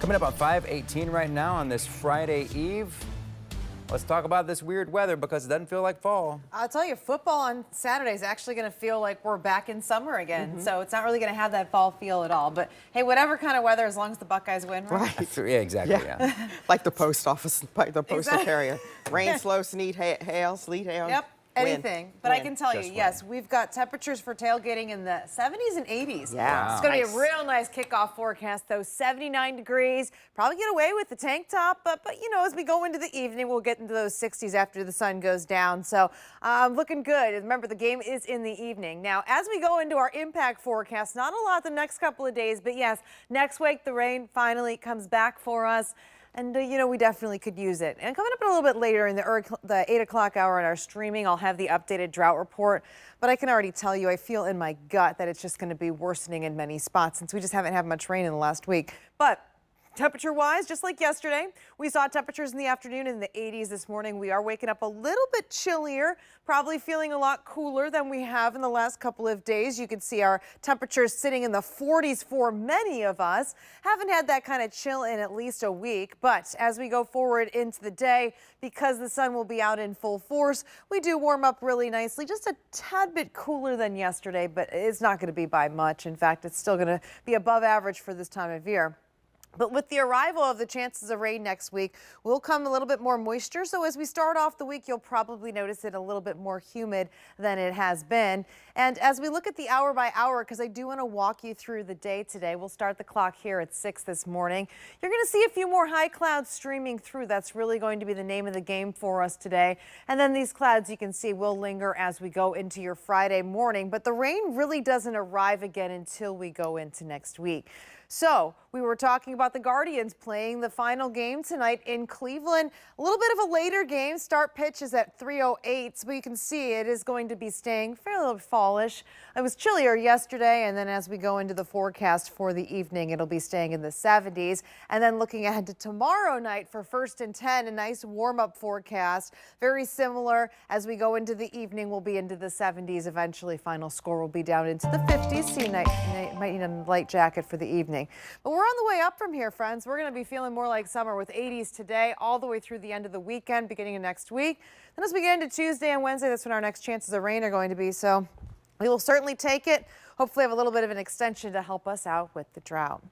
Coming up on 5:18 right now on this Friday Eve. Let's talk about this weird weather because it doesn't feel like fall. I'll tell you, football on Saturday is actually going to feel like we're back in summer again. So it's not really going to have that fall feel at all. But hey, whatever kind of weather, as long as the Buckeyes win, right? Yeah, exactly. Yeah. Like the post office, like the postal Exactly. carrier. Rain, slow, sleet, hail, sleet, hail. Yep. Anything. But I can tell you, Just yes, we've got temperatures for tailgating in the 70s and 80s. Yeah. It's going to Nice. be a real nice kickoff forecast, though. 79 degrees. Probably get away with the tank top, but you know, as we go into the evening, we'll get into those 60s after the sun goes down. So looking good. Remember, the game is in the evening. Now, as we go into our impact forecast, not a lot the next couple of days, but yes, next week the rain finally comes back for us. And, you know, we definitely could use it. And coming up a little bit later in the 8 o'clock hour in our streaming, I'll have the updated drought report. But I can already tell you, I feel in my gut that it's just going to be worsening in many spots since we just haven't had much rain in the last week. But temperature-wise, just like yesterday, we saw temperatures in the afternoon in the 80s this morning. We are waking up a little bit chillier, probably feeling a lot cooler than we have in the last couple of days. You can see our temperatures sitting in the 40s for many of us. Haven't had that kind of chill in at least a week, but as we go forward into the day, because the sun will be out in full force, we do warm up really nicely, just a tad bit cooler than yesterday, but it's not going to be by much. In fact, it's still going to be above average for this time of year. But with the arrival of the chances of rain next week will come a little bit more moisture. So as we start off the week, you'll probably notice it a little bit more humid than it has been. And as we look at the hour by hour, because I do want to walk you through the day today, we'll start the clock here at 6 this morning. You're going to see a few more high clouds streaming through. That's really going to be the name of the game for us today. And then these clouds, you can see, will linger as we go into your Friday morning. But the rain really doesn't arrive again until we go into next week. So we were talking about the Guardians playing the final game tonight in Cleveland. A little bit of a later game. Start pitch is at 3:08, but you can see it is going to be staying fairly fallish. It was chillier yesterday, and then as we go into the forecast for the evening, it'll be staying in the 70s. And then looking ahead to tomorrow night for 1st and 10, a nice warm-up forecast. Very similar as we go into the evening, we'll be into the 70s. Eventually, final score will be down into the 50s. See, might need a light jacket for the evening. But we're on the way up from here, friends. We're going to be feeling more like summer with 80s today all the way through the end of the weekend, beginning of next week. Then as we get into Tuesday and Wednesday, that's when our next chances of rain are going to be. So we will certainly take it. Hopefully have a little bit of an extension to help us out with the drought.